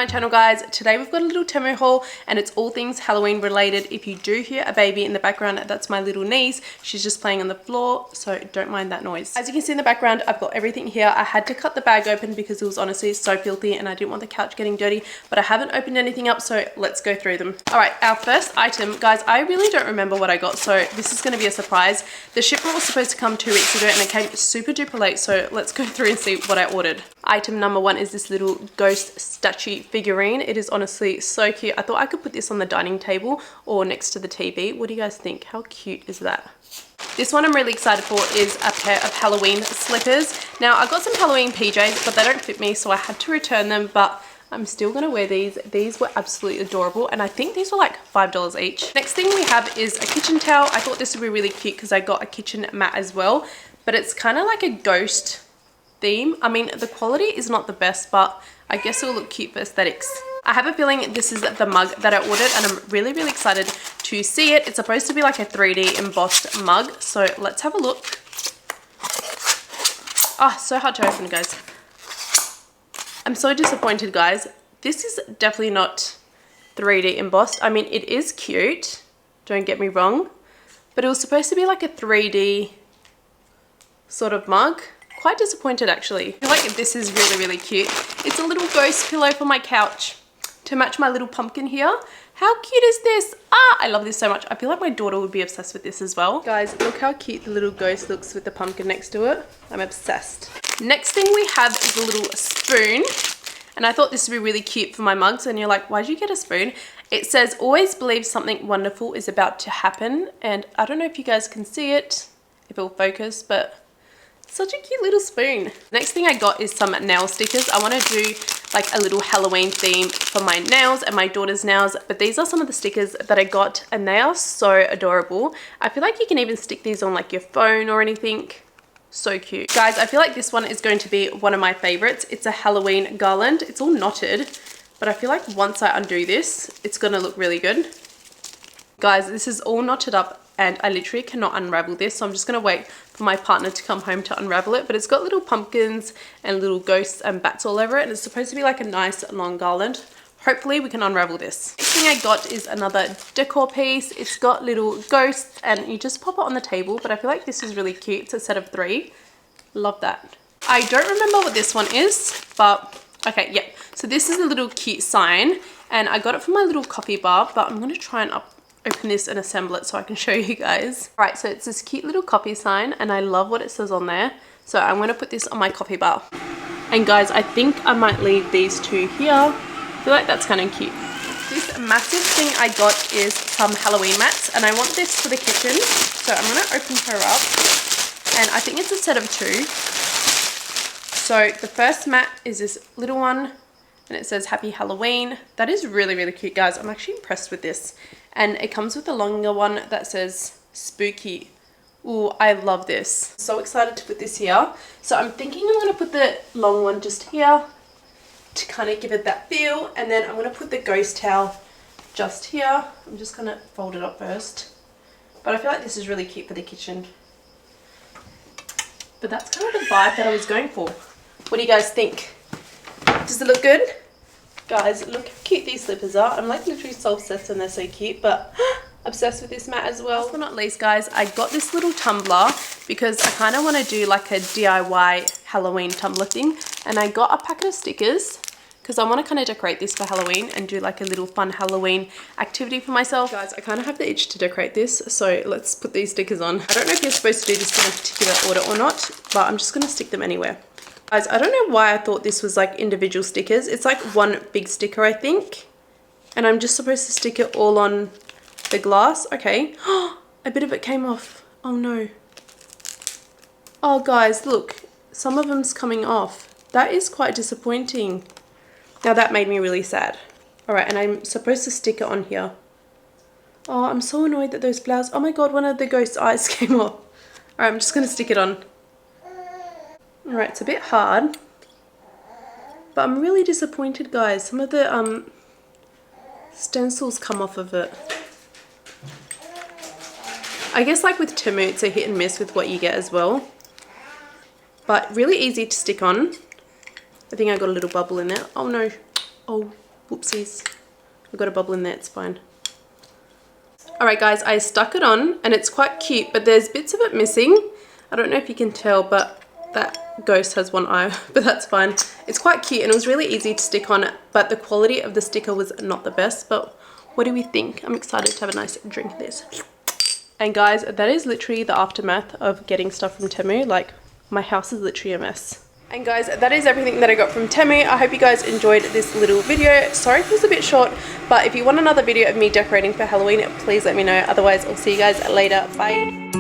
channel, guys. Today we've got a little Temu haul and it's all things Halloween related. If you do hear a baby in the background, that's my little niece. She's just playing on the floor, so don't mind that noise. As you can see in the background, I've got everything here. I had to cut the bag open because it was honestly so filthy and I didn't want the couch getting dirty, but I haven't opened anything up, so let's go through them. All right, our first item, guys, I really don't remember what I got, so this is going to be a surprise. The shipment was supposed to come 2 weeks ago and it came super duper late, so let's go through and see what I ordered. Item number one is this little ghost statue figurine. It is honestly so cute. I thought I could put this on the dining table or next to the TV. What do you guys think? How cute is that? This one I'm really excited for is a pair of Halloween slippers. Now I got some Halloween PJs, but they don't fit me, so I had to return them, but I'm still gonna wear these. These were absolutely adorable and I think these were like $5 each. Next thing we have is a kitchen towel. I thought this would be really cute because I got a kitchen mat as well, but it's kind of like a ghost theme. I mean, the quality is not the best, but I guess it'll look cute for aesthetics. I have a feeling this is the mug that I ordered and I'm really excited to see it. It's supposed to be like a 3D embossed mug, so let's have a look. Oh, so hard to open, guys. I'm so disappointed, guys. This is definitely not 3D embossed. I mean, it is cute, don't get me wrong, but it was supposed to be like a 3D sort of mug. Quite disappointed actually. I feel like this is really cute. It's a little ghost pillow for my couch to match my little pumpkin here. How cute is this? Ah, I love this so much. I feel like my daughter would be obsessed with this as well. Guys, look how cute the little ghost looks with the pumpkin next to it. I'm obsessed. Next thing we have is a little spoon. And I thought this would be really cute for my mugs. And you're like, why'd you get a spoon? It says, always believe something wonderful is about to happen. And I don't know if you guys can see it, if it'll focus, but such a cute little spoon. Next thing I got is some nail stickers. I want to do like a little Halloween theme for my nails and my daughter's nails, but these are some of the stickers that I got and they are so adorable. I feel like you can even stick these on like your phone or anything. So cute. Guys, I feel like this one is going to be one of my favorites. It's a Halloween garland. It's all knotted, but I feel like once I undo this, it's going to look really good. Guys, this is all knotted up and I literally cannot unravel this, so I'm just going to wait for my partner to come home to unravel it. But it's got little pumpkins and little ghosts and bats all over it, and it's supposed to be like a nice long garland. Hopefully we can unravel this. Next thing I got is another decor piece. It's got little ghosts and you just pop it on the table, but I feel like this is really cute. It's a set of 3. Love that. I don't remember what this one is, but okay, yeah. So this is a little cute sign and I got it from my little coffee bar, but I'm going to try and open this and assemble it so I can show you guys. All right, so it's this cute little coffee sign and I love what it says on there. So I'm going to put this on my coffee bar. And guys, I think I might leave these two here. I feel like that's kind of cute. This massive thing I got is some Halloween mats and I want this for the kitchen. So I'm going to open her up and I think it's a set of 2. So the first mat is this little one and it says Happy Halloween. That is really cute, guys. I'm actually impressed with this. And it comes with a longer one that says Spooky. Ooh, I love this. So excited to put this here. So I'm thinking I'm going to put the long one just here to kind of give it that feel. And then I'm going to put the ghost towel just here. I'm just going to fold it up first. But I feel like this is really cute for the kitchen. But that's kind of the vibe that I was going for. What do you guys think? Does it look good? Guys, look how cute these slippers are. I'm like literally so obsessed and they're so cute, but obsessed with this mat as well. Last but not least, guys, I got this little tumbler because I kind of want to do like a DIY Halloween tumbler thing. And I got a packet of stickers because I want to kind of decorate this for Halloween and do like a little fun Halloween activity for myself. Guys, I kind of have the itch to decorate this, so let's put these stickers on. I don't know if you're supposed to do this in a particular order or not, but I'm just going to stick them anywhere. Guys, I don't know why I thought this was like individual stickers. It's like one big sticker, I think. And I'm just supposed to stick it all on the glass. Okay. A bit of it came off. Oh no. Oh guys, look. Some of them's coming off. That is quite disappointing. Now that made me really sad. Alright, and I'm supposed to stick it on here. Oh, I'm so annoyed that those flowers... Oh my god, one of the ghost's eyes came off. Alright, I'm just going to stick it on. Alright, it's a bit hard, but I'm really disappointed, guys. Some of the stencils come off of it. I guess like with Temu, it's a hit and miss with what you get as well. But really easy to stick on. I think I got a little bubble in there. Oh no. Oh, Whoopsies. I've got a bubble in there, it's fine. Alright guys, I stuck it on and it's quite cute, but there's bits of it missing. I don't know if you can tell, but that ghost has one eye, but that's fine. It's quite cute and it was really easy to stick on, but the quality of the sticker was not the best. But what do we think? I'm excited to have a nice drink of this. And guys, that is literally the aftermath of getting stuff from Temu. Like, my house is literally a mess. And guys, that is everything that I got from Temu. I hope you guys enjoyed this little video. Sorry if it was a bit short, but if you want another video of me decorating for Halloween, please let me know. Otherwise, I'll see you guys later. Bye.